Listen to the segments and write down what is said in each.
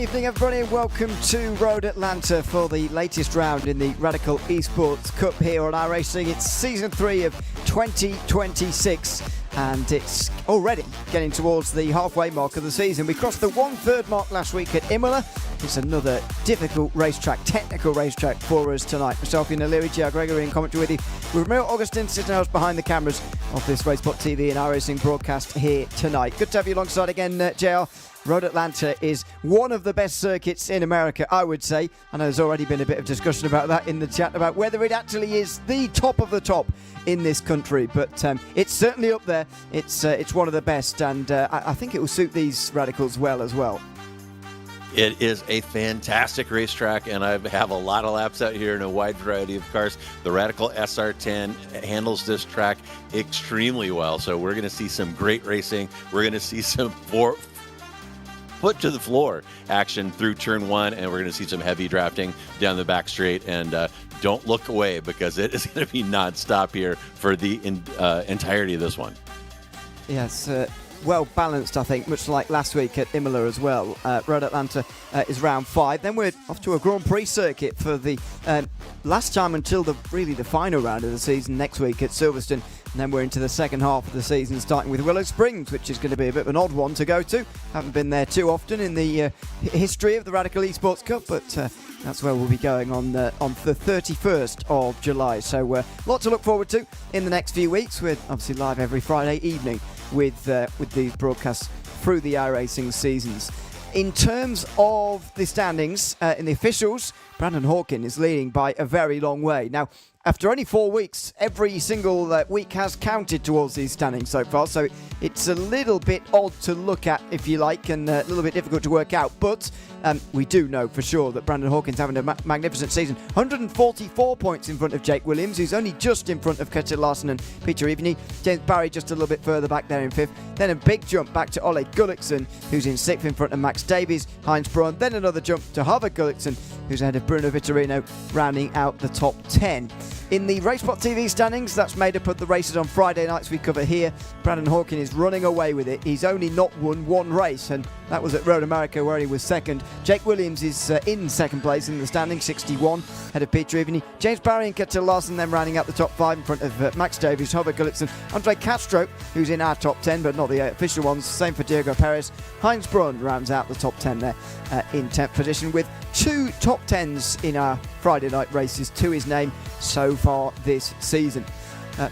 evening, everybody, and welcome to Road Atlanta for the latest round in the Radical Esports Cup here on iRacing. It's Season 3 of 2026, and it's already getting towards the halfway mark of the season. We crossed the 1/3 mark last week at Imola. It's another difficult racetrack, technical racetrack for us tonight. Myself, Ian O'Leary, J.R. Gregory in commentary with you. With Ramiro Augustin sitting house behind the cameras of this Raceport TV and iRacing broadcast here tonight. Good to have you alongside again, JR. Road Atlanta is one of the best circuits in America, I would say. I know there's already been a bit of discussion about that in the chat, about whether it actually is the top of the top in this country, but it's certainly up there. It's one of the best, and I think it will suit these Radicals well as well. It is a fantastic racetrack, and I have a lot of laps out here in a wide variety of cars. The Radical SR10 handles this track extremely well, so we're going to see some great racing. We're going to see some foot to the floor action through turn one, and we're going to see some heavy drafting down the back straight. And don't look away, because it is going to be non-stop here for the entirety of this one. Yes, well balanced, I think, much like last week at Imola as well. Road Atlanta is round 5. Then we're off to a Grand Prix circuit for the last time until the final round of the season next week at Silverstone. And then we're into the second half of the season, starting with Willow Springs, which is going to be a bit of an odd one to go to. Haven't been there too often in the history of the Radical Esports Cup, but that's where we'll be going on the 31st of July. So lot to look forward to in the next few weeks. We're obviously live every Friday evening with these broadcasts through the iRacing seasons. In terms of the standings, in the officials, Brandon Hawkin is leading by a very long way. Now, after only 4 weeks, every single week has counted towards these standings so far, so it's a little bit odd to look at, if you like, and a little bit difficult to work out. But we do know for sure that Brandon Hawkins having a magnificent season. 144 points in front of Jake Williams, who's only just in front of Ketil Larsen and Peter Ivany. James Barry just a little bit further back there in 5th. Then a big jump back to Ole Gulliksen, who's in 6th in front of Max Davies, Heinz Braun. Then another jump to Harvard Gulliksen, who's ahead of Bruno Vitorino, rounding out the top 10. In the Raceport TV standings, that's made up of the races on Friday nights we cover here. Brandon Hawkin is running away with it. He's only not won one race, and that was at Road America, where he was second. Jake Williams is in second place in the standings, 61, ahead of Peter Ivany. James Barry and Ketil Larsen then rounding out the top 5 in front of Max Davies, Harvard Gulliksen, Andre Castro, who's in our top 10, but not the official ones. Same for Diego Perez. Heinz Braun rounds out the top 10 there in 10th position, with 2 top 10s in our Friday night races to his name so far this season.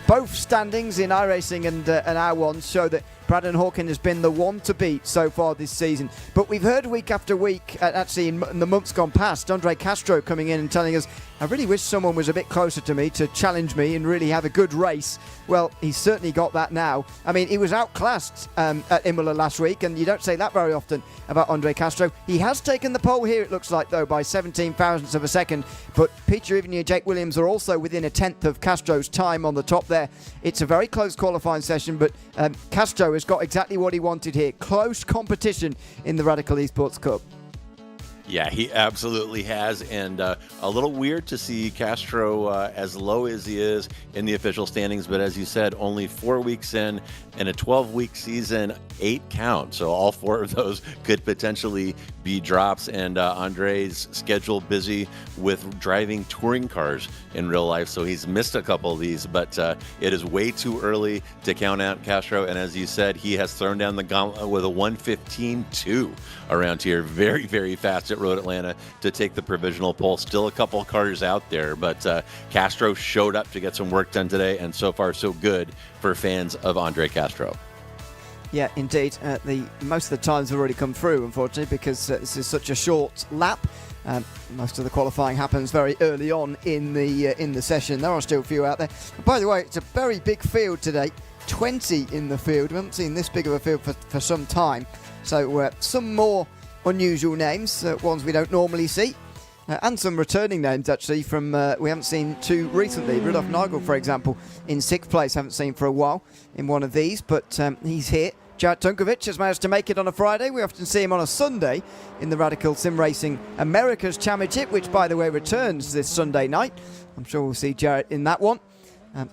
Both standings in iRacing and our ones show that Brandon Hawkin has been the one to beat so far this season. But we've heard week after week, actually in the months gone past, Andre Castro coming in and telling us, I really wish someone was a bit closer to me to challenge me and really have a good race. Well, he's certainly got that now. I mean, he was outclassed at Imola last week, and you don't say that very often about Andre Castro. He has taken the pole here, it looks like, though, by 17 thousandths of a second. But Peter Ivany and Jake Williams are also within a 10th of Castro's time on the top there. It's a very close qualifying session, but Castro has got exactly what he wanted here. Close competition in the Radical Esports Cup. Yeah, he absolutely has, and a little weird to see Castro as low as he is in the official standings, but as you said, only 4 weeks in a 12-week season, 8 count, so all 4 of those could potentially be drops, and Andre's schedule busy with driving touring cars in real life, so he's missed a couple of these, but it is way too early to count out Castro, and as you said, he has thrown down the gauntlet with a 1:15.2 around here. Very, very fast at Road Atlanta to take the provisional pole. Still a couple cars out there, but Castro showed up to get some work done today, and so far so good for fans of Andre Castro. Yeah, indeed. Most of the times have already come through, unfortunately, because this is such a short lap. Most of the qualifying happens very early on in the session. There are still a few out there. By the way, it's a very big field today. 20 in the field. We haven't seen this big of a field for some time. So some more unusual names, ones we don't normally see. And some returning names, actually, from we haven't seen too recently. Rudolf Nagel, for example, in 6th place, haven't seen for a while in one of these, but he's here. Jared Tunkovic has managed to make it on a Friday. We often see him on a Sunday in the Radical Sim Racing Americas Championship, which, by the way, returns this Sunday night. I'm sure we'll see Jared in that one.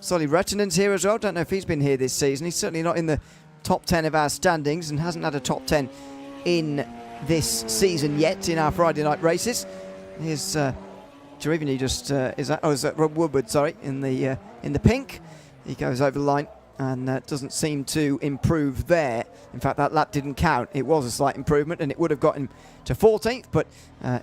Solly Rettinen's here as well. Don't know if he's been here this season. He's certainly not in the top 10 of our standings and hasn't had a top 10 in this season yet in our Friday night races. Here's Girivini just is that Rob Woodward, sorry, in the pink. He goes over the line and doesn't seem to improve there. In fact, that lap didn't count. It was a slight improvement and it would have got him to 14th, but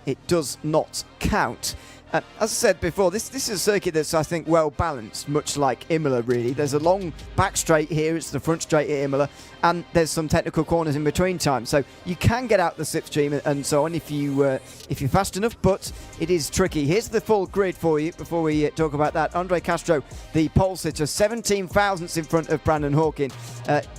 it does not count. As I said before, this is a circuit that's, I think, well balanced, much like Imola, really. There's a long back straight here, it's the front straight at Imola, and there's some technical corners in between times. So you can get out the slipstream and so on if you're fast enough, but it is tricky. Here's the full grid for you before we talk about that. Andre Castro, the pole sitter, 17 thousandths in front of Brandon Hawkin.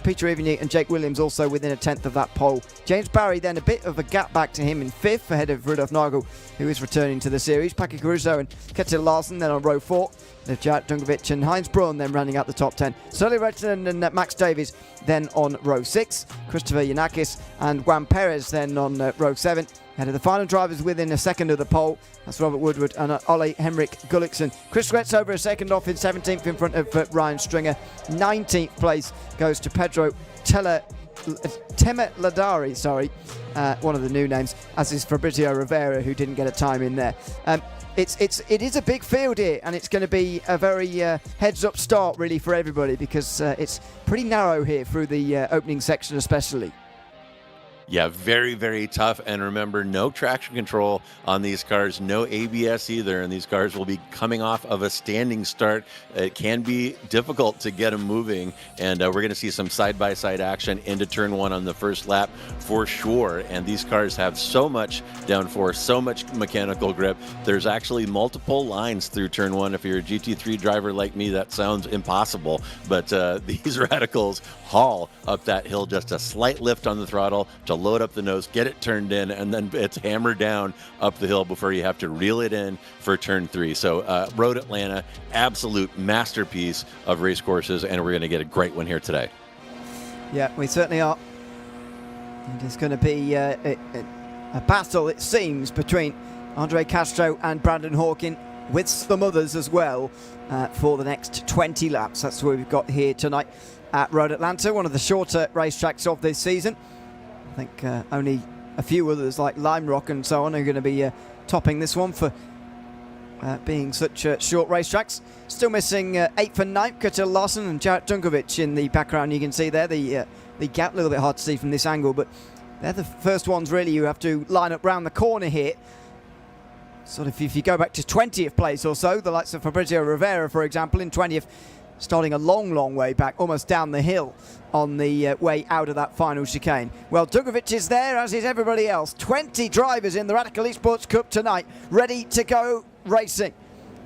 Peter Evigny and Jake Williams also within a tenth of that pole. James Barry then a bit of a gap back to him in fifth, ahead of Rudolf Nagel, who is returning to the series. Paki Caruso and Ketil Larsen then on row 4. Jarek Dungovic and Heinz Braun then rounding out the top 10. Sully Redden and Max Davies then on row 6. Christopher Yanakis and Juan Perez then on row 7. Ahead of the final drivers within a second of the pole. That's Robert Woodward and Ole Henrik Gullikson. Chris Gretz over a second off in 17th in front of Ryan Stringer. 19th place goes to Pedro Temeladari, one of the new names, as is Fabrizio Rivera, who didn't get a time in there. It is a big field here, and it's going to be a very heads-up start, really, for everybody, because it's pretty narrow here through the opening section especially. Yeah, very, very tough. And remember, no traction control on these cars, no ABS either. And these cars will be coming off of a standing start. It can be difficult to get them moving. And we're going to see some side-by-side action into turn 1 on the first lap for sure. And these cars have so much downforce, so much mechanical grip. There's actually multiple lines through turn 1. If you're a GT3 driver like me, that sounds impossible. But these radicals haul up that hill, just a slight lift on the throttle to load up the nose, get it turned in, and then it's hammered down up the hill before you have to reel it in for turn 3. So Road Atlanta, absolute masterpiece of race courses, and we're going to get a great one here today. Yeah, we certainly are. It is going to be a battle, it seems, between Andre Castro and Brandon Hawkin, with some others as well, for the next 20 laps. That's what we've got here tonight at Road Atlanta, one of the shorter racetracks of this season. I think only a few others like Lime Rock and so on are going to be topping this one for being such short racetracks. Still missing 8th and 9th, Ketil Larsen and Jarek Dunkovic in the background. You can see there the gap, a little bit hard to see from this angle, but they're the first ones really you have to line up round the corner here. Sort of if you go back to 20th place or so, the likes of Fabrizio Rivera, for example, in 20th, starting a long, long way back, almost down the hill on the way out of that final chicane. Well, Dunkovic is there, as is everybody else. 20 drivers in the Radical Esports Cup tonight, ready to go racing.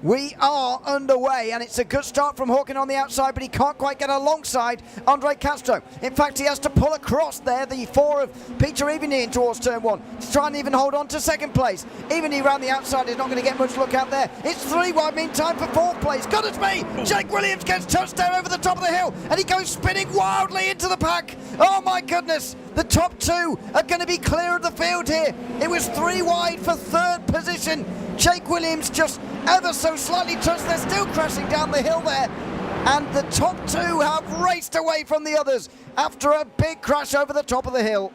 We are underway, and it's a good start from Hawkin on the outside, but he can't quite get alongside Andre Castro. In fact, he has to pull across there, the 4 of Peter Evigny in towards turn 1 to try and even hold on to second place. Evigny round the outside is not going to get much look out there. It's 3 wide, meantime, for 4th place. Goodness me! Jake Williams gets touched down over the top of the hill, and he goes spinning wildly into the pack. Oh my goodness! The top 2 are going to be clear of the field here. It was 3 wide for 3rd position. Jake Williams just ever so slightly touched. They're still crashing down the hill there. And the top 2 have raced away from the others after a big crash over the top of the hill.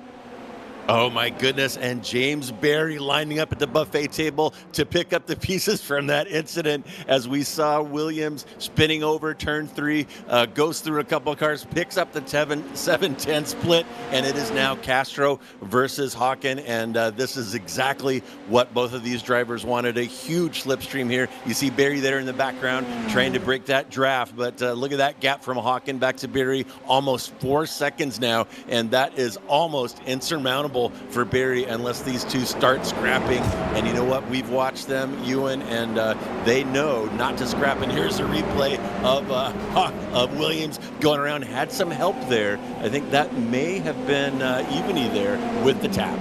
Oh my goodness, and James Barry lining up at the buffet table to pick up the pieces from that incident, as we saw Williams spinning over turn 3, goes through a couple of cars, picks up the 7-10 split, and it is now Castro versus Hawkin, and this is exactly what both of these drivers wanted, a huge slipstream here. You see Barry there in the background trying to break that draft, but look at that gap from Hawkin back to Barry, almost 4 seconds now, and that is almost insurmountable for Barry unless these two start scrapping. And you know what? We've watched them, Ewan, and they know not to scrap. And here's a replay of Williams going around. Had some help there. I think that may have been Evigny there with the tap.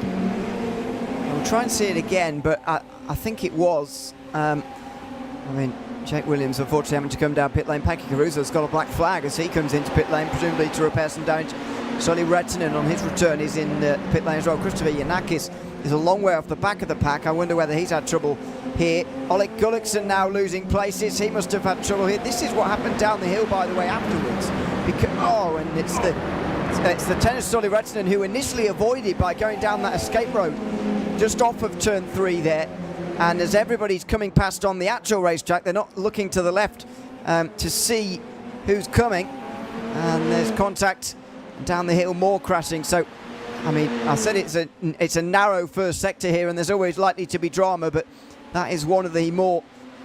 We'll try and see it again, but I think it was. Jake Williams unfortunately having to come down pit lane. Paki Caruso's got a black flag as he comes into pit lane, presumably to repair some damage. Sully Redden on his return is in pit lane as well. Christopher Yanakis is a long way off the back of the pack. I wonder whether he's had trouble here. Oleg Gullikson now losing places. He must have had trouble here. This is what happened down the hill, by the way, afterwards. And it's the It's the tennis Solly Retzinen who initially avoided by going down that escape road just off of turn 3 there. And as everybody's coming past on the actual racetrack, they're not looking to the left to see who's coming. And there's contact down the hill, more crashing. So, I mean, I said it's a narrow first sector here, and there's always likely to be drama, but that is one of the more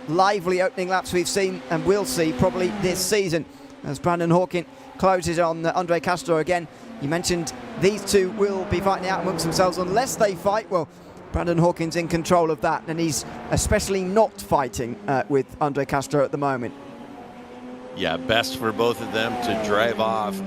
lively opening laps we've seen and will see probably this season. As Brandon Hawkins closes on Andre Castro again. You mentioned these two will be fighting out amongst themselves unless they fight. Well, Brandon Hawkins in control of that, and he's especially not fighting with Andre Castro at the moment. Yeah, best for both of them to drive off.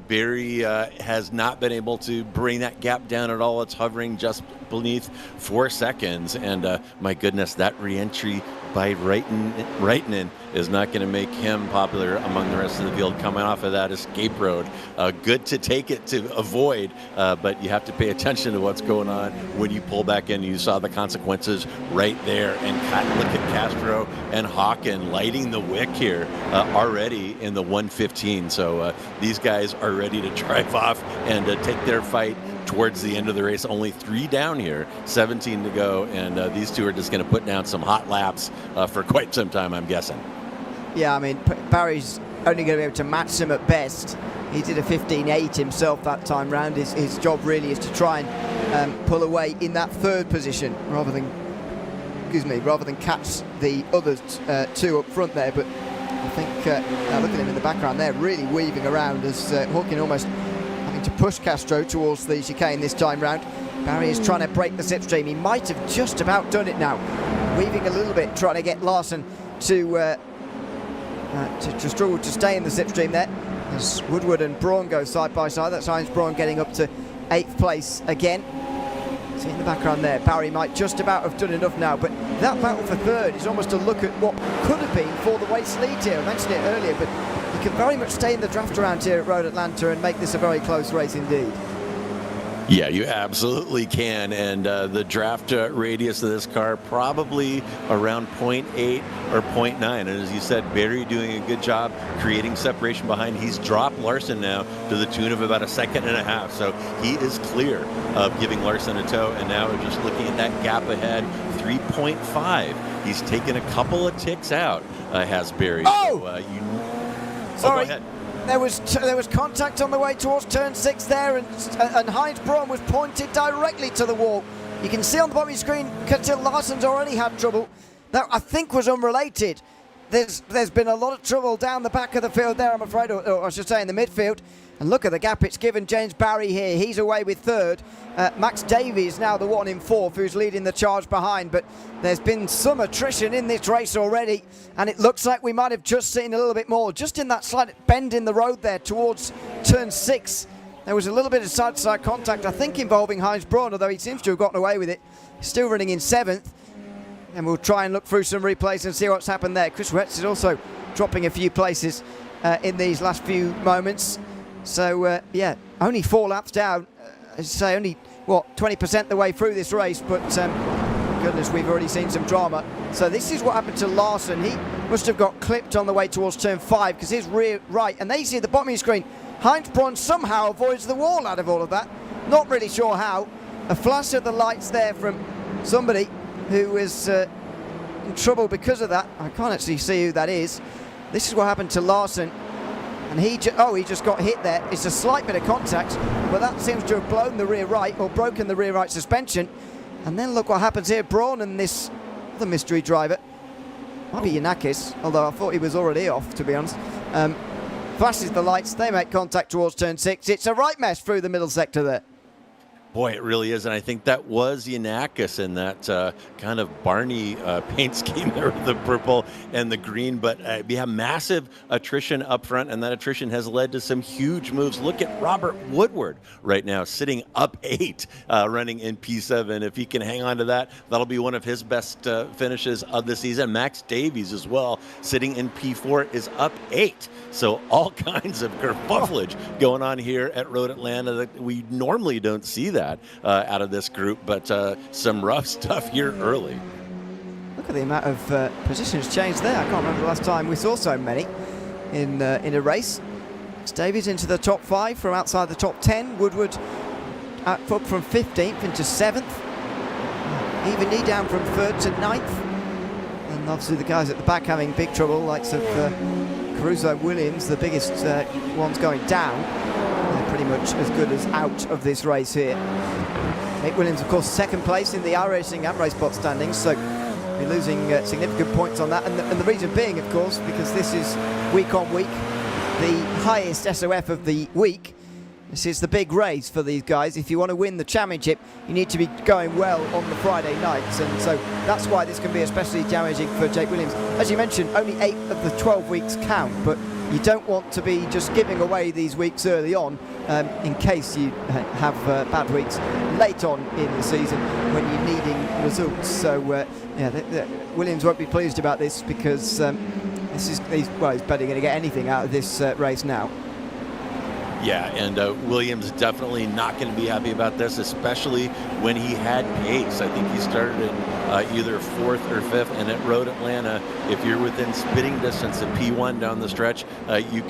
Barry has not been able to bring that gap down at all. It's hovering just beneath 4 seconds. And my goodness, that re-entry by Reitinen is not going to make him popular among the rest of the field coming off of that escape road. Good to take it to avoid, but you have to pay attention to what's going on when you pull back in. You saw the consequences right there. And look at Castro and Hawken lighting the wick here already in the 1:15. So these guys are ready to drive off and take their fight towards the end of the race. Only 3 down here, 17 to go, and these two are just going to put down some hot laps for quite some time, I'm guessing. Yeah, I mean, Barry's only going to be able to match him at best. He did a 15.8 himself that time round. His job really is to try and pull away in that 3rd position rather than catch the other 2 up front there. But I think, now look at him in the background there, really weaving around as Hawkins almost having to push Castro towards the chicane this time round. Barry is trying to break the slipstream. He might have just about done it now. Weaving a little bit, trying to get Larson to struggle to stay in the slipstream there. As Woodward and Braun go side by side. That's Heinz Braun getting up to 8th place again. See in the background there, Barry might just about have done enough now, but that battle for 3rd is almost a look at what could have been for the Waste lead here. I mentioned it earlier, but you can very much stay in the draft around here at Road Atlanta and make this a very close race indeed. Yeah, you absolutely can, and the draft radius of this car probably around 0.8 or 0.9, and as you said, Barry doing a good job creating separation behind. He's dropped Larson now to the tune of about 1.5 seconds, so he is clear of giving Larson a tow, and now we're just looking at that gap ahead, 3.5. He's taken a couple of ticks out, has Barry. Oh! So, Sorry. go ahead. There was contact on the way towards turn 6 there, and Heinz Braun was pointed directly to the wall. You can see on the bottom of your screen, Kjetil Larsen's already had trouble. That, I think, was unrelated. There's been a lot of trouble down the back of the field there, I'm afraid, or I should say in the midfield. And look at the gap it's given James Barry here. He's away with 3rd. Max Davies now the one in 4th who's leading the charge behind. But there's been some attrition in this race already. And it looks like we might have just seen a little bit more. Just in that slight bend in the road there towards turn 6. There was a little bit of side-to-side contact, I think, involving Heinz Braun, although he seems to have gotten away with it. He's still running in 7th. And we'll try and look through some replays and see what's happened there. Chris Retz is also dropping a few places in these last few moments. So, yeah, only 4 laps down. As I say, only, 20% the way through this race. But, goodness, we've already seen some drama. So this is what happened to Larson. He must have got clipped on the way towards turn 5 because his rear right. And there you see at the bottom of your screen, Heinz Braun somehow avoids the wall out of all of that. Not really sure how. A flash of the lights there from somebody who is in trouble because of that. I can't actually see who that is. This is what happened to Larson. And he just got hit there. It's a slight bit of contact, but that seems to have blown the rear right, or broken the rear right suspension. And then look what happens here. Braun and this other mystery driver, might be Yanakis, although I thought he was already off, to be honest. Flashes the lights, they make contact towards turn 6. It's a right mess through the middle sector there. Boy, it really is, and I think that was Yanakis in that kind of Barney paint scheme there with the purple and the green, but we have massive attrition up front, and that attrition has led to some huge moves. Look at Robert Woodward right now, sitting up 8, running in P7. If he can hang on to that, that'll be one of his best finishes of the season. Max Davies as well, sitting in P4, is up 8. So all kinds of kerfufflage going on here at Road Atlanta that we normally don't see that out of this group, but some rough stuff here early. Look at the amount of positions changed there. I can't remember the last time we saw so many in a race. Davies into the top 5 from outside the top 10. Woodward up from 15th into 7th. Evenly down from 3rd to 9th. And obviously the guys at the back having big trouble, likes of Caruso, Williams, the biggest ones going down. They're pretty much as good as out of this race here. Nate Williams, of course, 2nd place in the iRacing and race spot standings, so be losing significant points on that. And the reason being, of course, because this is week on week, the highest SOF of the week. This is the big race for these guys. If you want to win the championship, you need to be going well on the Friday nights, and so that's why this can be especially damaging for Jake Williams. As you mentioned, only 8 of the 12 weeks count, but you don't want to be just giving away these weeks early on in case you have bad weeks late on in the season when you're needing results. So Williams won't be pleased about this, because he's barely going to get anything out of this race now. Yeah, and Williams definitely not going to be happy about this, especially when he had pace. I think he started in either 4th or 5th, and at Road Atlanta, if you're within spitting distance of P1 down the stretch,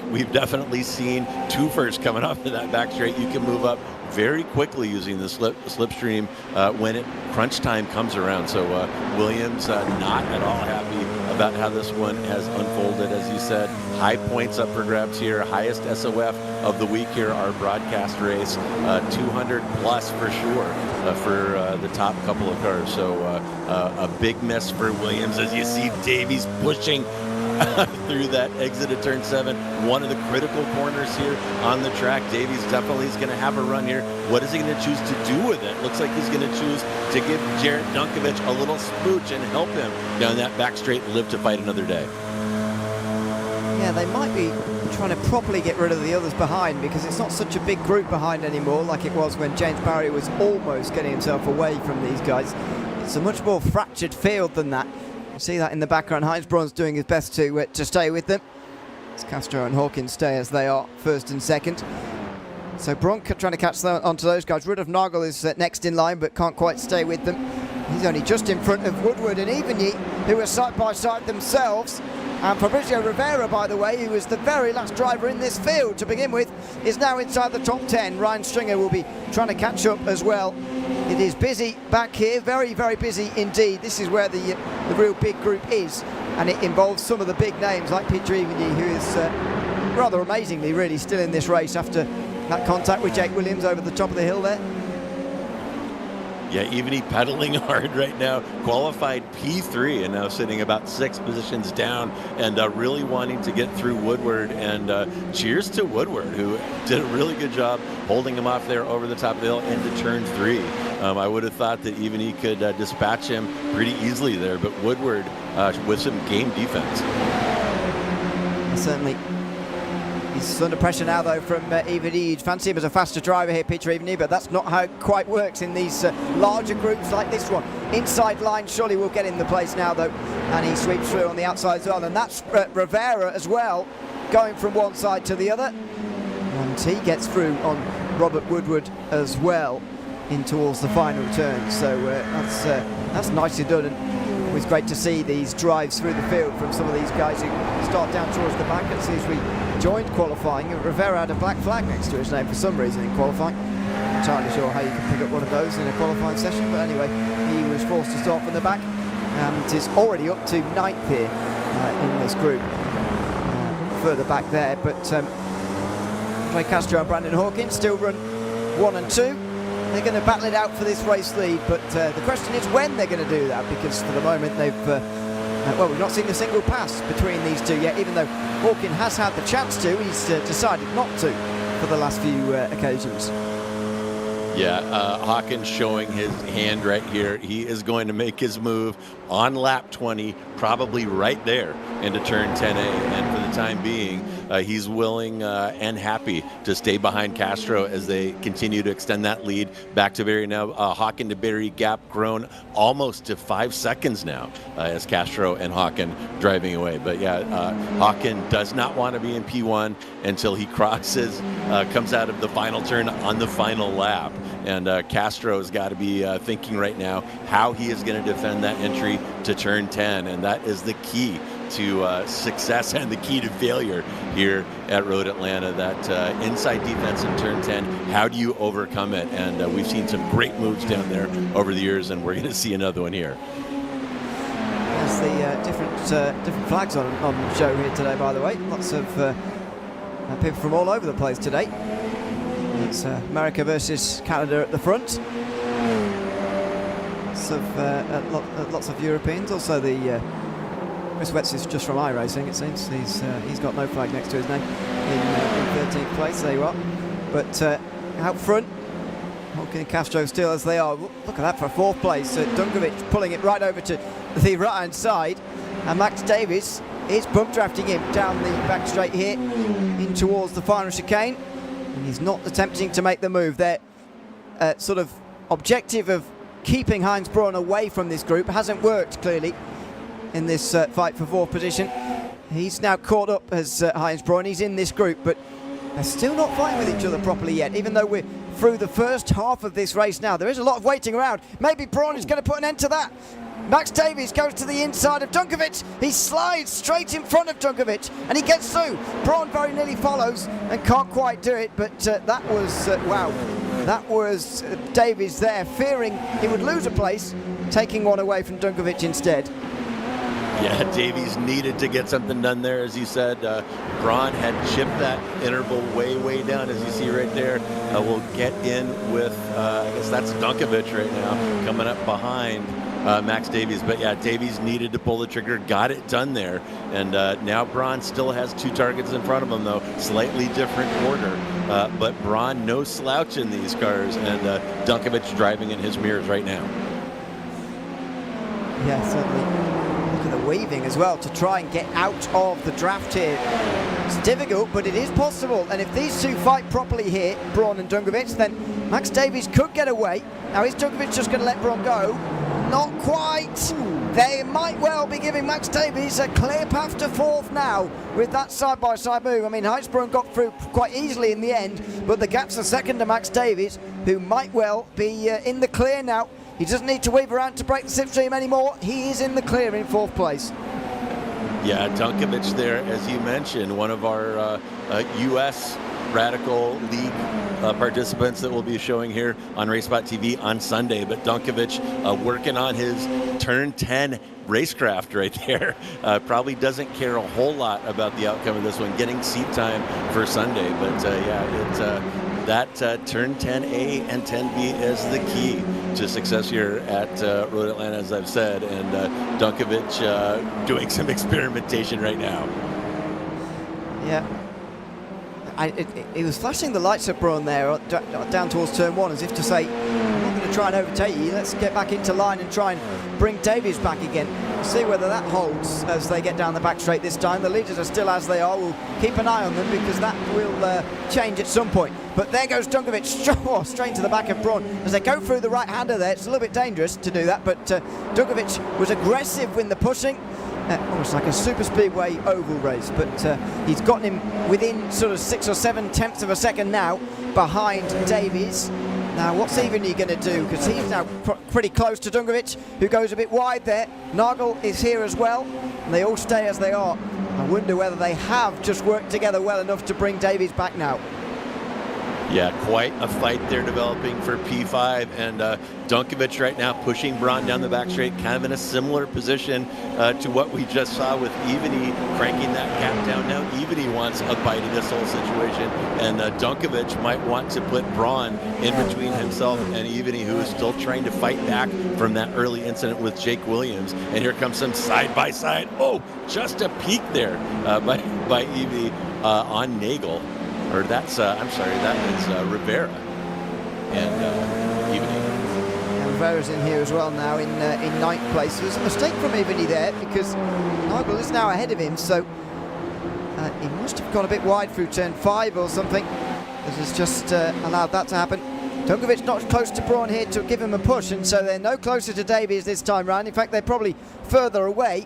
we've definitely seen 2 firsts coming off of that back straight. You can move up very quickly using the slipstream when crunch time comes around. So Williams not at all happy about how this one has unfolded. As you said, high points up for grabs here, highest SOF of the week here, our broadcast race, 200 plus for sure for the top couple of cars. So a big miss for Williams, as you see Davies pushing through that exit of turn 7, one of the critical corners here on the track. Davies definitely is going to have a run here. What is he going to choose to do with it? Looks like he's going to choose to give Jared Dunkovich a little smooch and help him down that back straight and live to fight another day. Yeah, they might be trying to properly get rid of the others behind, because it's not such a big group behind anymore like it was when James Barry was almost getting himself away from these guys. It's a much more fractured field than that. You see that in the background. Heinz Braun's doing his best to stay with them. As Castro and Hawkins stay as they are, 1st and 2nd. So Braun trying to catch onto those guys. Rudolf Nagel is next in line, but can't quite stay with them. He's only just in front of Woodward and Evenly, who are side by side themselves. And Fabrizio Rivera, by the way, who was the very last driver in this field to begin with, is now inside the top 10. Ryan Stringer will be trying to catch up as well. It is busy back here, very, very busy indeed. This is where the real big group is, and it involves some of the big names like Peter Evenly, who is rather amazingly really still in this race after that contact with Jake Williams over the top of the hill there. Yeah, Evenly pedaling hard right now. Qualified P3 and now sitting about 6 positions down, and really wanting to get through Woodward. And cheers to Woodward, who did a really good job holding him off there over the top of the hill into turn 3. I would have thought that Evenly could dispatch him pretty easily there, but Woodward with some game defense. Certainly. He's under pressure now, though, from Evenly. You'd fancy him as a faster driver here, Peter Evenly, but that's not how it quite works in these larger groups like this one. Inside line surely will get in the place now, though, and he sweeps through on the outside as well. And that's Rivera as well, going from one side to the other. And he gets through on Robert Woodward as well in towards the final turn. So that's nicely done. And always great to see these drives through the field from some of these guys who start down towards the back. And see, as we joined qualifying, Rivera had a black flag next to his name for some reason in qualifying. Not entirely sure how you can pick up one of those in a qualifying session, but anyway, he was forced to start from the back and is already up to 9th here in this group, further back there. But Andre Castro and Brandon Hawkins still run 1 and 2. They're going to battle it out for this race lead, but the question is when they're going to do that, because for the moment they've we've not seen a single pass between these two yet, even though Hawkins has had the chance to. He's decided not to for the last few occasions. Yeah, Hawkins showing his hand right here. He is going to make his move on lap 20, probably right there into turn 10A. And for the time being, he's willing and happy to stay behind Castro as they continue to extend that lead back to Berry. Now, Hawkins to Berry gap grown almost to 5 seconds now as Castro and Hawkins driving away. But yeah, Hawkins does not want to be in P1 until he crosses, comes out of the final turn on the final lap. And Castro's got to be thinking right now how he is going to defend that entry to turn 10. And that is the key to success and the key to failure here at Road Atlanta, that inside defense in turn 10. How do you overcome it? And we've seen some great moves down there over the years, and we're going to see another one here. There's the different flags on the show here today, by the way. Lots of people from all over the place today. It's America versus Canada at the front. Lots of Europeans. Also, Chris Wetz is just from iRacing, it seems. He's got no flag next to his name in 13th place. There you are. But out front, Holkin and Castro still as they are. Look at that for 4th place. Dunkovic pulling it right over to the right-hand side, and Max Davies is bump drafting him down the back straight here in towards the final chicane, and he's not attempting to make the move. Their sort of objective of keeping Heinz Braun away from this group hasn't worked clearly in this fight for 4th position. He's now caught up as Heinz Braun. He's in this group, but they're still not fighting with each other properly yet, even though we're through the first half of this race now. There is a lot of waiting around. Maybe Braun is going to put an end to that. Max Davies goes to the inside of Dunkovic. He slides straight in front of Dunkovic, and he gets through. Braun very nearly follows and can't quite do it, but that was, wow. That was Davies there, fearing he would lose a place, taking one away from Dunkovic instead. Yeah, Davies needed to get something done there, as you said. Braun had chipped that interval way down, as you see right there. We'll get in with, I guess that's Dunkovic right now, coming up behind Max Davies. But yeah, Davies needed to pull the trigger, got it done there. And now Braun still has 2 targets in front of him, though, slightly different order. But Braun, no slouch in these cars, and Dunkovic driving in his mirrors right now. Yeah, certainly. Look at the weaving as well to try and get out of the draft here. It's difficult, but it is possible. And if these two fight properly here, Braun and Dunkovic, then Max Davies could get away. Now, is Dunkovic just going to let Braun go? Not quite. They might well be giving Max Davies a clear path to 4th now with that side-by-side move. I mean, Heinz Braun got through quite easily in the end, but the gap's a second to Max Davies, who might well be in the clear now. He doesn't need to weave around to break the slipstream anymore. He is in the clear in 4th place. Yeah, Dunkovic there, as you mentioned, one of our U.S. Radical League participants that we'll be showing here on RaceSpot TV on Sunday. But Dunkovic working on his turn 10 racecraft right there. Probably doesn't care a whole lot about the outcome of this one, getting seat time for Sunday. But yeah, it's that turn 10A and 10B is the key to success here at Road Atlanta, as I've said. And Dunkovic doing some experimentation right now. Yeah. He was flashing the lights at Braun there down towards turn 1 as if to say, I'm not going to try and overtake you, let's get back into line and try and bring Davies back again. We'll see whether that holds as they get down the back straight this time. The leaders are still as they are. We'll keep an eye on them because that will change at some point. But there goes Dunkovic straight to the back of Braun as they go through the right-hander there. It's a little bit dangerous to do that, but Dunkovic was aggressive in the pushing. Almost like a super speedway oval race, but he's gotten him within sort of 6 or 7 tenths of a second now behind Davies. Now what's Evany going to do, because he's now pretty close to Dunkovic, who goes a bit wide there. Nagel is here as well, and they all stay as they are. I wonder whether they have just worked together well enough to bring Davies back now. Yeah, quite a fight there developing for P5, and Dunkovic right now pushing Braun down the back straight, kind of in a similar position to what we just saw with Evany cranking that gap down. Now Evany wants a bite of this whole situation, and Dunkovic might want to put Braun in between himself and Evany, who is still trying to fight back from that early incident with Jake Williams. And here comes some side-by-side. Oh, just a peek there by Evany on Nagel. Or that's, I'm sorry, that is Rivera and Evany. And Rivera's in here as well now in 9th place. There's a mistake from Evany there because Nagel is now ahead of him, so he must have gone a bit wide through turn 5 or something. This has just allowed that to happen. Dunkovic not close to Braun here to give him a push, and so they're no closer to Davies this time round. In fact, they're probably further away.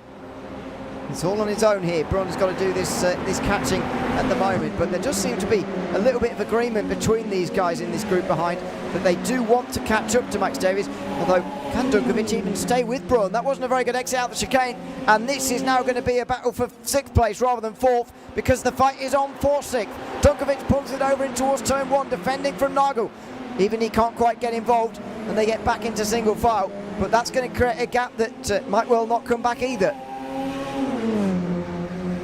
It's all on his own here. Braun's got to do this catching at the moment, but there does seem to be a little bit of agreement between these guys in this group behind that they do want to catch up to Max Davies, although can Dunkovic even stay with Braun? That wasn't a very good exit out the chicane, and this is now going to be a battle for 6th place rather than 4th, because the fight is on for 6th. Dunkovic pulls it over in towards turn 1, defending from Nagel. Even he can't quite get involved, and they get back into single file, but that's going to create a gap that might well not come back either.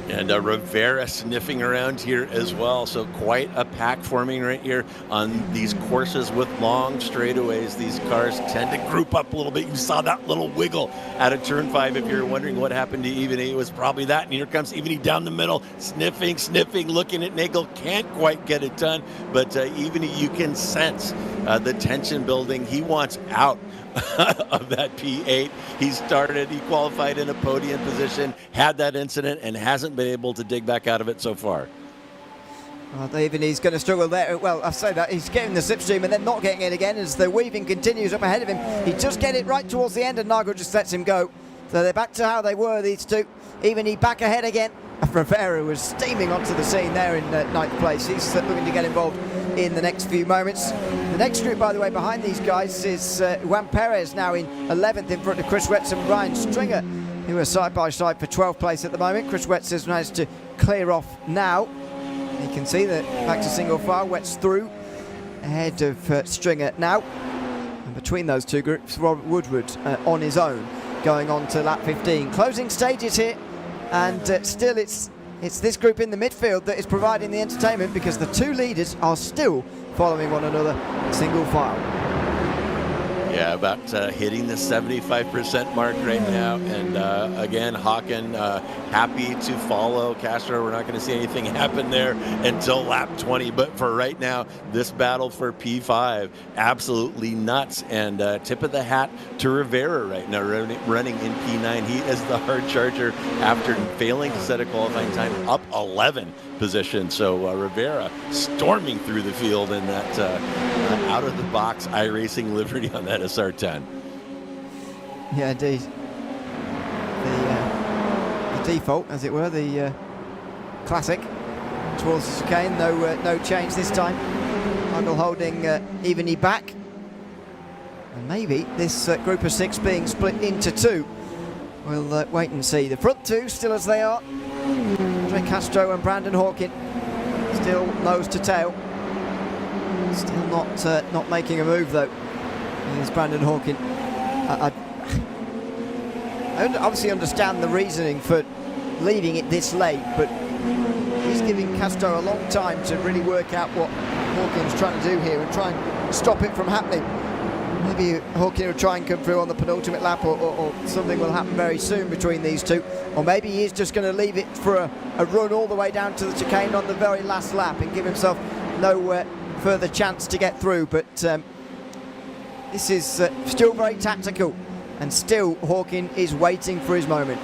And Rivera sniffing around here as well. So quite a pack forming right here on these courses with long straightaways. These cars tend to group up a little bit. You saw that little wiggle out of turn 5. If you're wondering what happened to Evany, it was probably that. And here comes Evany down the middle, sniffing, looking at Nagel. Can't quite get it done. But Evany, you can sense the tension building. He wants out of that P8. He qualified in a podium position, had that incident, and hasn't been able to dig back out of it so far. Well, even he's going to struggle there. Well, I say that he's getting the slipstream and then not getting it again as the weaving continues up ahead of him. He just get it right towards the end, and Nagel just lets him go. So they're back to how they were, these two. Even he back ahead again. Rivera was steaming onto the scene there in 9th place. He's looking to get involved in the next few moments. The next group, by the way, behind these guys is Juan Perez now in 11th in front of Chris Wetz and Ryan Stringer, who are side by side for 12th place at the moment. Chris Wetz has managed to clear off now. You can see that back to single file. Wetz through ahead of Stringer now. And between those two groups, Robert Woodward on his own going on to lap 15. Closing stages here, and still it's this group in the midfield that is providing the entertainment, because the two leaders are still following one another single file. Yeah, about hitting the 75% mark right now. And again, Håkan happy to follow Castro. We're not going to see anything happen there until lap 20. But for right now, this battle for P5, absolutely nuts. And tip of the hat to Rivera right now, running in P9. He is the hard charger after failing to set a qualifying time, up 11 position. So Rivera storming through the field in that out-of-the-box iRacing livery on that SR10. Yeah, indeed. The default, as it were, the classic towards the chicane. No change this time. Nagel holding Evany back. And maybe this group of 6 being split into 2. We'll wait and see. The front 2 still as they are. Andre Castro and Brandon Hawkin still nose to tail. Still not making a move though. Here's Brandon Hawkin. I obviously understand the reasoning for leaving it this late, but he's giving Castro a long time to really work out what Hawkin's trying to do here and try and stop it from happening. Maybe Hawkin will try and come through on the penultimate lap, or something will happen very soon between these two. Or maybe he is just going to leave it for a run all the way down to the chicane on the very last lap and give himself no further chance to get through. But this is still very tactical, and still Hawkin is waiting for his moment.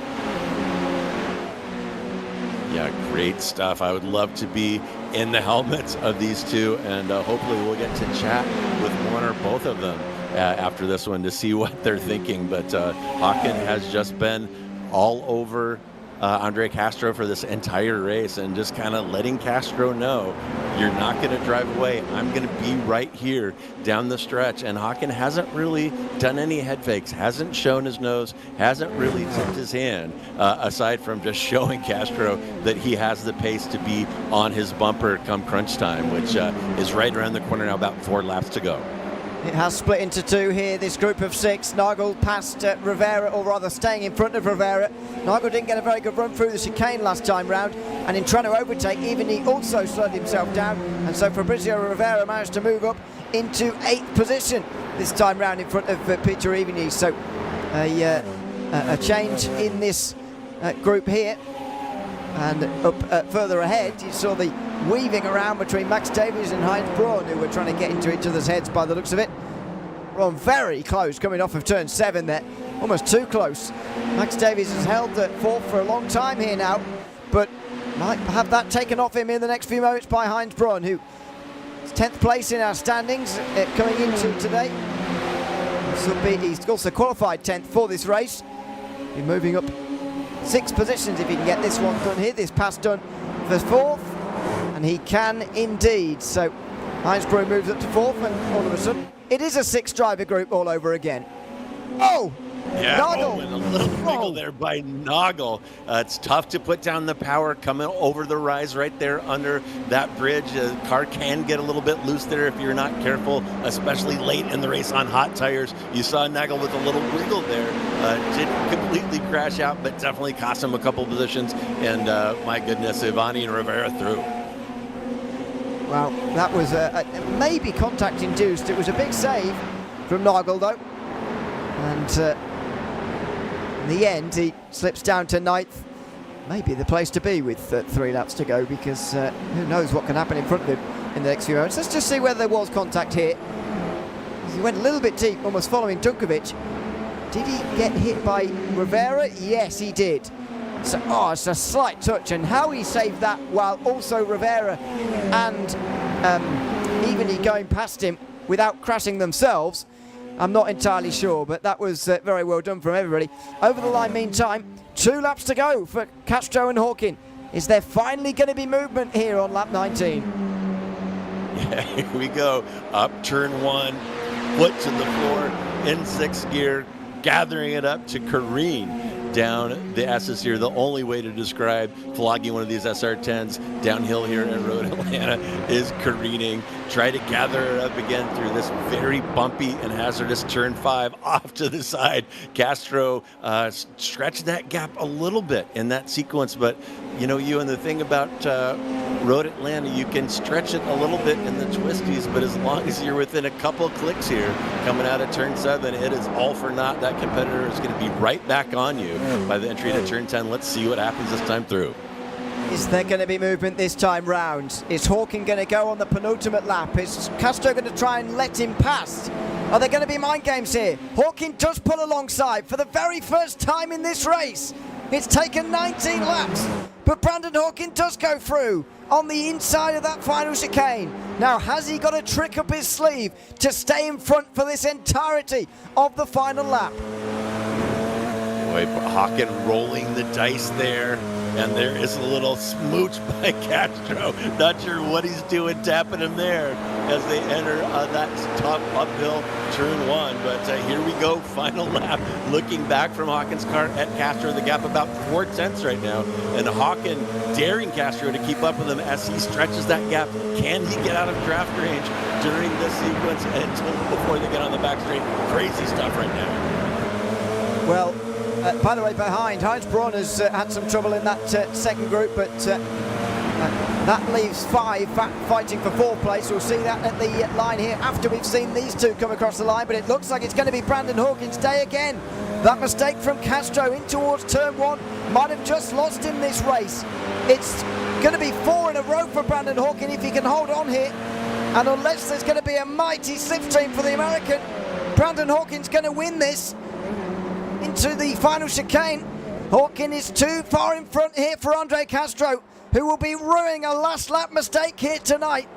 Yeah, great stuff. I would love to be in the helmets of these two, and hopefully we'll get to chat with one or both of them after this one to see what they're thinking. But Håkan has just been all over Andre Castro for this entire race, and just kind of letting Castro know, you're not going to drive away. I'm going to be right here down the stretch. And Håkan hasn't really done any head fakes, hasn't shown his nose, hasn't really tipped his hand, aside from just showing Castro that he has the pace to be on his bumper come crunch time, which is right around the corner now, about 4 laps to go. It has split into 2 here, this group of 6. Nagel past Rivera, or rather staying in front of Rivera. Nagel didn't get a very good run through the chicane last time round, and in trying to overtake, even he also slowed himself down, and so Fabrizio Rivera managed to move up into 8th position this time round in front of Peter Evany. So a change in this group here. And up further ahead, you saw the weaving around between Max Davies and Heinz Braun, who were trying to get into each other's heads by the looks of it. Braun very close, coming off of turn 7 there, almost too close. Max Davies has held at 4th for a long time here now, but might have that taken off him in the next few moments by Heinz Braun, who is 10th place in our standings coming into today. He's also qualified 10th for this race. He's moving up 6 positions if he can get this one done here. This pass done for 4th, and he can indeed. So Heinsbrough moves up to 4th, and all of a sudden it is a 6-driver group all over again. Oh! Yeah, Noggle. And a little wiggle there by Noggle. It's tough to put down the power coming over the rise right there under that bridge. Car can get a little bit loose there if you're not careful, especially late in the race on hot tires. You saw Noggle with a little wiggle there. Didn't completely crash out, but definitely cost him a couple positions. And my goodness, Ivani and Rivera through. Well, that was maybe contact induced. It was a big save from Noggle, though. And in the end, he slips down to 9th. Maybe the place to be with 3 laps to go, because who knows what can happen in front of him in the next few moments. Let's just see whether there was contact here. He went a little bit deep, almost following Dunkovic. Did he get hit by Rivera? Yes, he did. So, it's a slight touch, and how he saved that while also Rivera and Evenly going past him without crashing themselves, I'm not entirely sure, but that was very well done from everybody. Over the line, meantime, 2 laps to go for Castro and Hawkin. Is there finally going to be movement here on lap 19? Yeah, here we go. Up turn 1, foot to the floor, in 6th gear, gathering it up to careen down the S's here. The only way to describe flogging one of these SR10s downhill here at Road Atlanta is careening. Try to gather it up again through this very bumpy and hazardous turn 5 off to the side. Castro stretched that gap a little bit in that sequence, but and the thing about Road Atlanta, you can stretch it a little bit in the twisties, but as long as you're within a couple clicks here coming out of turn 7, it is all for naught. That competitor is going to be right back on you by the entry to turn 10. Let's see what happens this time through. Is there going to be movement this time round? Is Hawkin going to go on the penultimate lap? Is Castro going to try and let him pass? Are there going to be mind games here? Hawkin does pull alongside for the very first time in this race. It's taken 19 laps, but Brandon Hawkin does go through on the inside of that final chicane. Now, has he got a trick up his sleeve to stay in front for this entirety of the final lap? Boy, Hawkin rolling the dice there. And there is a little smooch by Castro. Not sure what he's doing, tapping him there as they enter that top uphill turn 1. But here we go, final lap. Looking back from Hawkin's car at Castro, the gap about 4 tenths right now. And Hawkin daring Castro to keep up with him as he stretches that gap. Can he get out of draft range during this sequence until before they get on the back straight? Crazy stuff right now. Well, by the way, behind, Heinz Braun has had some trouble in that second group, but that leaves 5 fighting for 4th place. We'll see that at the line here after we've seen these 2 come across the line, but it looks like it's going to be Brandon Hawkin's day again. That mistake from Castro in towards turn 1 might have just lost him this race. It's going to be 4 in a row for Brandon Hawkin if he can hold on here, and unless there's going to be a mighty slipstream for the American, Brandon Hawkin's going to win this into the final chicane. Hawkin is too far in front here for Andre Castro, who will be ruining a last lap mistake here tonight.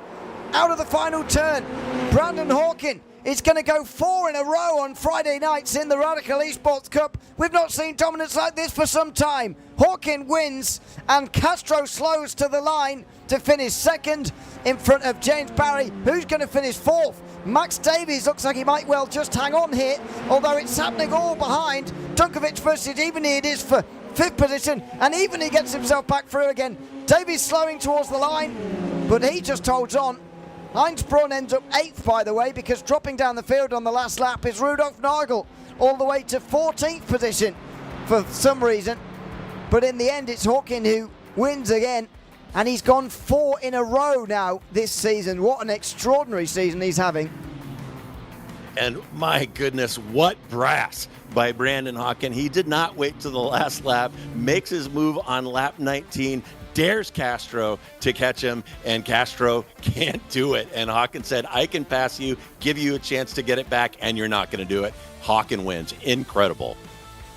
Out of the final turn, Brandon Hawkin is going to go 4 in a row on Friday nights in the Radical Esports Cup. We've not seen dominance like this for some time. Hawkin wins and Castro slows to the line to finish 2nd in front of James Barry, who's going to finish 4th. Max Davies looks like he might well just hang on here, although it's happening all behind. Dunkovic versus Evenly it is for 5th position, and Evenly gets himself back through again. Davies slowing towards the line, but he just holds on. Heinz Braun ends up 8th, by the way, because dropping down the field on the last lap is Rudolf Nagel, all the way to 14th position for some reason. But in the end, it's Hawkin who wins again. And he's gone 4 in a row now this season. What an extraordinary season he's having. And my goodness, what brass by Brandon Hawkin. He did not wait till the last lap, makes his move on lap 19, dares Castro to catch him, and Castro can't do it. And Hawkin said, I can pass you, give you a chance to get it back, and you're not going to do it. Hawkin wins. Incredible.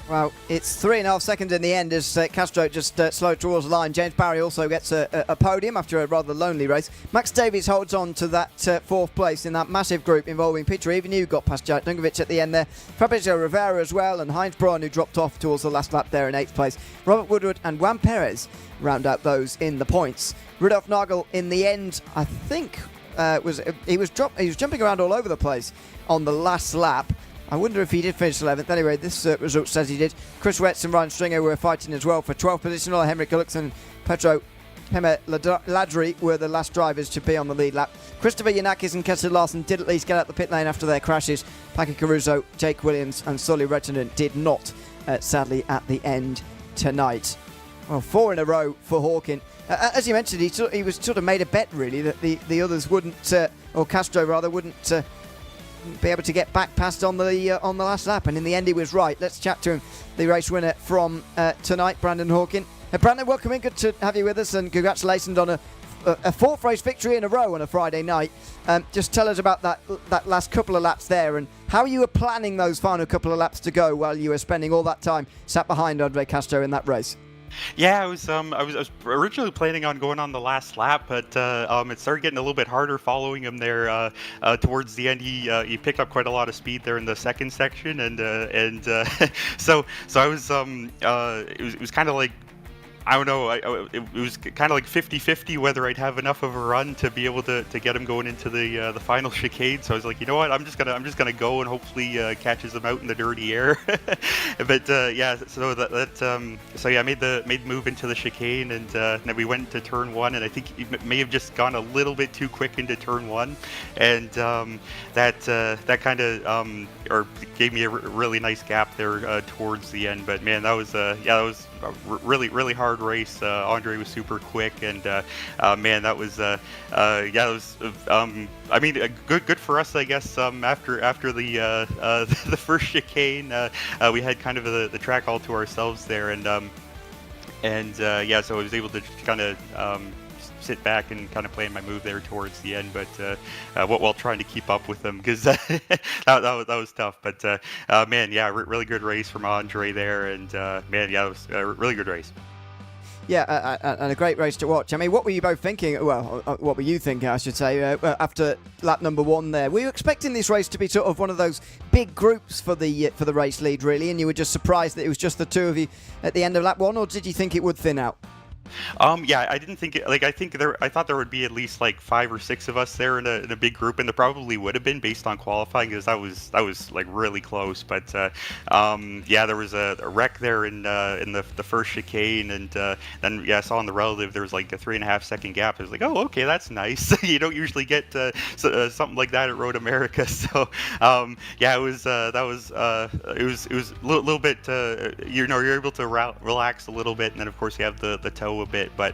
Well, it's 3.5 seconds in the end as Castro just slowed towards the line. James Barry also gets a podium after a rather lonely race. Max Davies holds on to that fourth place in that massive group involving Peter Even, who got past Jack Dunkovic at the end there. Fabrizio Rivera as well, and Heinz Braun, who dropped off towards the last lap there in 8th place. Robert Woodward and Juan Perez round out those in the points. Rudolf Nagel in the end, I think, he was jumping around all over the place on the last lap. I wonder if he did finish 11th. Anyway, this result says he did. Chris Wetz and Ryan Stringer were fighting as well for 12th position. Ola Henrik Gulux and Petro Ladri were the last drivers to be on the lead lap. Christopher Yanakis and Kessler Larson did at least get out the pit lane after their crashes. Paco Caruso, Jake Williams and Sully Rettinen did not, sadly, at the end tonight. Well, 4 in a row for Hawkin. As you mentioned, he was sort of made a bet, really, that the others wouldn't, or Castro rather, wouldn't be able to get back past on the last lap, and in the end he was right. Let's chat to him, the race winner from tonight, Brandon Hawkin. Brandon, welcome in, good to have you with us, and congratulations on a fourth race victory in a row on a Friday night. Just tell us about that last couple of laps there, and how you were planning those final couple of laps to go while you were spending all that time sat behind Andre Castro in that race. Yeah, I was originally planning on going on the last lap, but it started getting a little bit harder following him there towards the end. He picked up quite a lot of speed there in the second section, and so I was it was kind of like, I don't know, it was kind of like 50-50 whether I'd have enough of a run to be able to get him going into the final chicane. So I was like, you know what, I'm just gonna go and hopefully catches him out in the dirty air. But yeah, so I made the move into the chicane, and then we went to turn 1, and I think he may have just gone a little bit too quick into turn 1, and that kind of or gave me a really nice gap there towards the end. But man, that was that was a really hard race. Andre was super quick, and man, that was it was I mean, good for us, I guess. After the first chicane, we had kind of the track all to ourselves there, and yeah, so I was able to kind of sit back and kind of plan my move there towards the end, but while trying to keep up with them, because that was tough. But man, yeah, really good race from Andre there, and man, yeah, it was a really good race. Yeah, and a great race to watch. I mean, what were you both thinking? Well, what were you thinking, I should say, after lap number 1 there? Were you expecting this race to be sort of one of those big groups for the race lead, really, and you were just surprised that it was just the two of you at the end of lap 1, or did you think it would thin out? Yeah, I didn't think it, like, I thought there would be at least like 5 or 6 of us there in a big group, and there probably would have been based on qualifying, because that was like really close. But yeah, there was a wreck there in the first chicane, and then yeah, I saw in the relative there was like a 3.5 second gap. I was like, oh, okay, that's nice. You don't usually get something like that at Road America. So yeah, it was it was a little bit you're able to relax a little bit, and then of course you have the toe a bit, but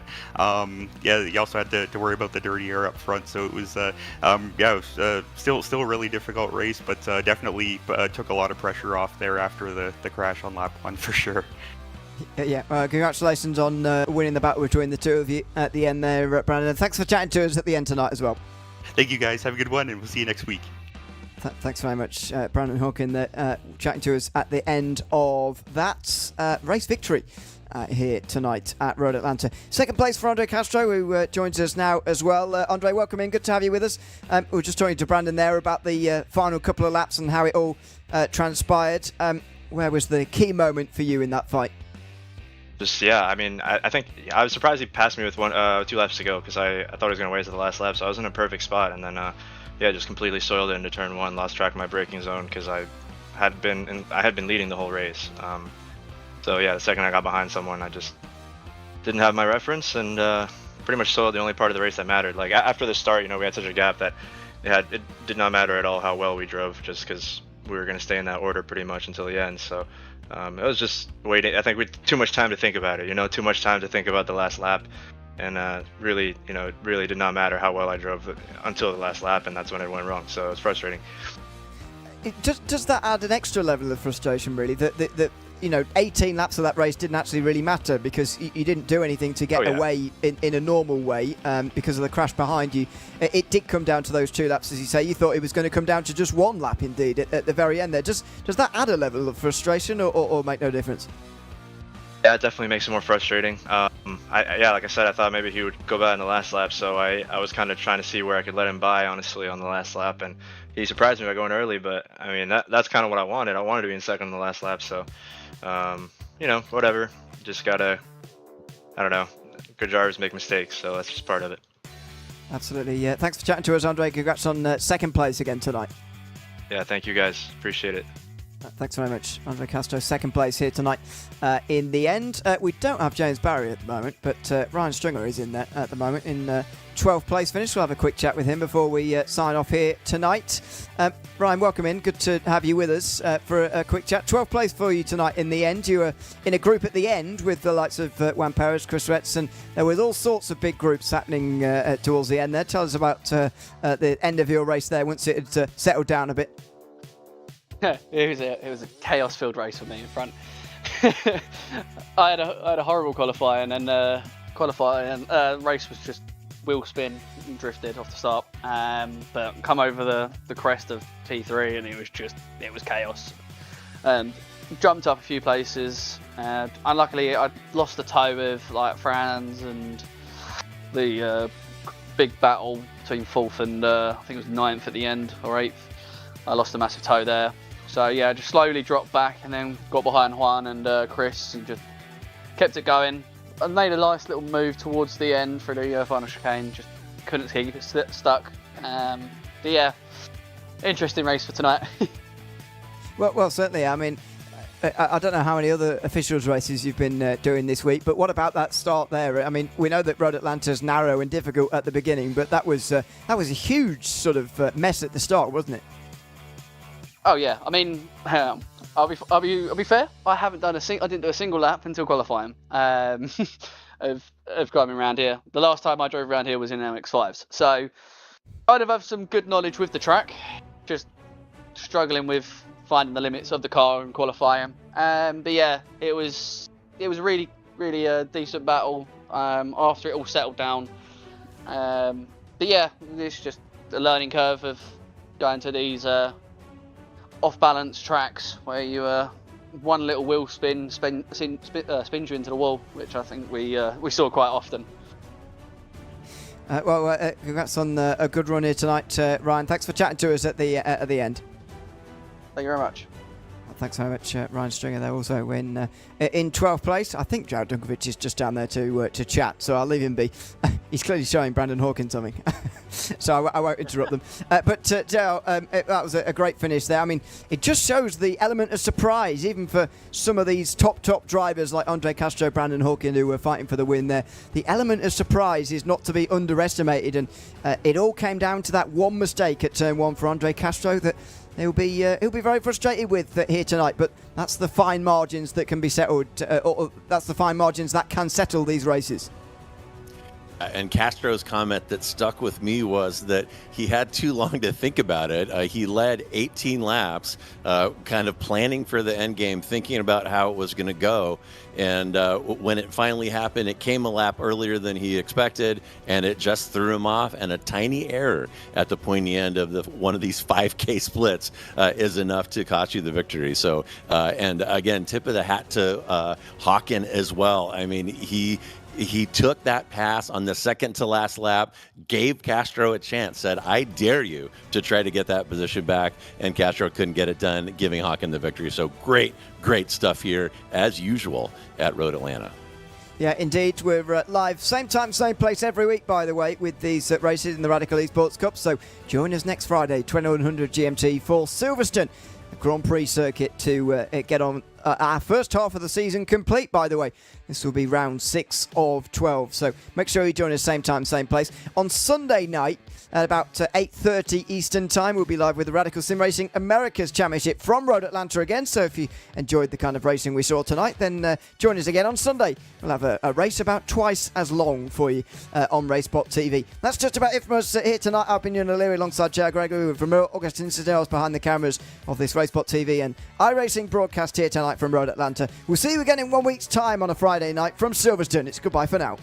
yeah, you also had to worry about the dirty air up front, so it was yeah, it was still a really difficult race, but definitely took a lot of pressure off there after the crash on lap 1 for sure. Yeah, congratulations on winning the battle between the two of you at the end there, Brandon. Thanks for chatting to us at the end tonight as well. Thank you guys, have a good one, and we'll see you next week. Thanks very much, Brandon Hawkin, chatting to us at the end of that race victory here tonight at Road Atlanta. Second place for Andre Castro, who joins us now as well. Andre, welcome in. Good to have you with us. We were just talking to Brandon there about the final couple of laps and how it all transpired. Where was the key moment for you in that fight? Just, yeah, I mean, I think I was surprised he passed me with 2 laps to go, because I thought he was going to wait to the last lap, so I was in a perfect spot, and then yeah, just completely soiled it into turn 1, lost track of my braking zone, because I had been leading the whole race. So yeah, the second I got behind someone, I just didn't have my reference, and pretty much soiled the only part of the race that mattered. Like after the start, we had such a gap that it did not matter at all how well we drove, just because we were going to stay in that order pretty much until the end. So it was just waiting. I think we had too much time to think about it. Too much time to think about the last lap, and really, it really did not matter how well I drove until the last lap, and that's when it went wrong. So it's frustrating. Does that add an extra level of frustration, really? That 18 laps of that race didn't actually really matter because you didn't do anything to get away in a normal way because of the crash behind you. It did come down to those 2 laps, as you say. You thought it was going to come down to just 1 lap, indeed, at the very end there. Does that add a level of frustration or make no difference? Yeah, it definitely makes it more frustrating. Like I said, I thought maybe he would go bad in the last lap, so I was kind of trying to see where I could let him by, honestly, on the last lap, and he surprised me by going early. But I mean, that's kind of what I wanted. I wanted to be in second on the last lap, so whatever. Just gotta, I don't know. Good drivers make mistakes, so that's just part of it. Absolutely. Yeah. Thanks for chatting to us, Andre. Congrats on second place again tonight. Yeah, thank you guys. Appreciate it. Thanks very much, Andre Castro. Second place here tonight. In the end, we don't have James Barry at the moment, but Ryan Stringer is in there at the moment in 12th place finish. We'll have a quick chat with him before we sign off here tonight. Ryan, welcome in. Good to have you with us for a quick chat. 12th place for you tonight in the end. You were in a group at the end with the likes of Juan Perez, Chris Retz, and there was all sorts of big groups happening towards the end there. Tell us about the end of your race there once it had settled down a bit. It was a chaos-filled race for me in front. I had a horrible qualifying, and race was just wheel spin and drifted off the start. But come over the crest of T3, and it was chaos. Jumped up a few places. Unluckily, I lost the toe with Franz and the big battle between 4th and I think it was 9th at the end or 8th. I lost a massive toe there. So yeah, just slowly dropped back and then got behind Juan and Chris and just kept it going. I made a nice little move towards the end for the final chicane, just couldn't keep it stuck. But yeah, interesting race for tonight. Well, certainly. I mean, I don't know how many other officials races you've been doing this week, but what about that start there? I mean, we know that Road Atlanta's narrow and difficult at the beginning, but that was a huge sort of mess at the start, wasn't it? Oh yeah, I mean, I'll be fair. I didn't do a single lap until qualifying of driving around here. The last time I drove around here was in MX-5s, so I'd have some good knowledge with the track. Just struggling with finding the limits of the car and qualifying. But yeah, it was really a decent battle after it all settled down. But yeah, it's just a learning curve of going to these off-balance tracks where you one little wheel spins you into the wall, which I think we saw quite often. Congrats on a good run here tonight, Ryan. Thanks for chatting to us at the end. Thank you very much. Thanks very much, Ryan Stringer there also in 12th place. I think Jared Dunkovic is just down there to chat, so I'll leave him be. He's clearly showing Brandon Hawkins something, so I won't interrupt them. But Dale, that was a great finish there. I mean, it just shows the element of surprise, even for some of these top drivers like Andre Castro, Brandon Hawkins, who were fighting for the win there. The element of surprise is not to be underestimated, and it all came down to that one mistake at turn 1 for Andre Castro that he'll be very frustrated with here tonight, but that's the fine margins that can be settled, or that's the fine margins that can settle these races. And Castro's comment that stuck with me was that he had too long to think about it. He led 18 laps, kind of planning for the end game, thinking about how it was going to go. And when it finally happened, it came a lap earlier than he expected, and it just threw him off. And a tiny error at the pointy end of one of these 5K splits is enough to cost you the victory. So, and again, tip of the hat to Hawken as well. I mean, he took that pass on the second to last lap, gave Castro a chance, said, I dare you to try to get that position back, and Castro couldn't get it done, giving Hawken the victory. So great stuff here, as usual, at Road Atlanta. Yeah, indeed. We're live, same time, same place every week, by the way, with these races in the Radical Esports Cup. So join us next Friday, 2100 GMT for Silverstone Grand Prix circuit to get on our first half of the season complete, by the way. This will be round 6 of 12. So make sure you join us same time, same place. On Sunday night, at about 8:30 Eastern Time, we'll be live with the Radical Sim Racing Americas Championship from Road Atlanta again. So if you enjoyed the kind of racing we saw tonight, then join us again on Sunday. We'll have a race about twice as long for you on RaceBot TV. That's just about it from us here tonight. I've been Ian O'Leary alongside Joe Gregory with Ramiro Augustin Sideros behind the cameras of this RaceBot TV and iRacing broadcast here tonight night from Road Atlanta. We'll see you again in 1 week's time on a Friday night from Silverstone. It's goodbye for now.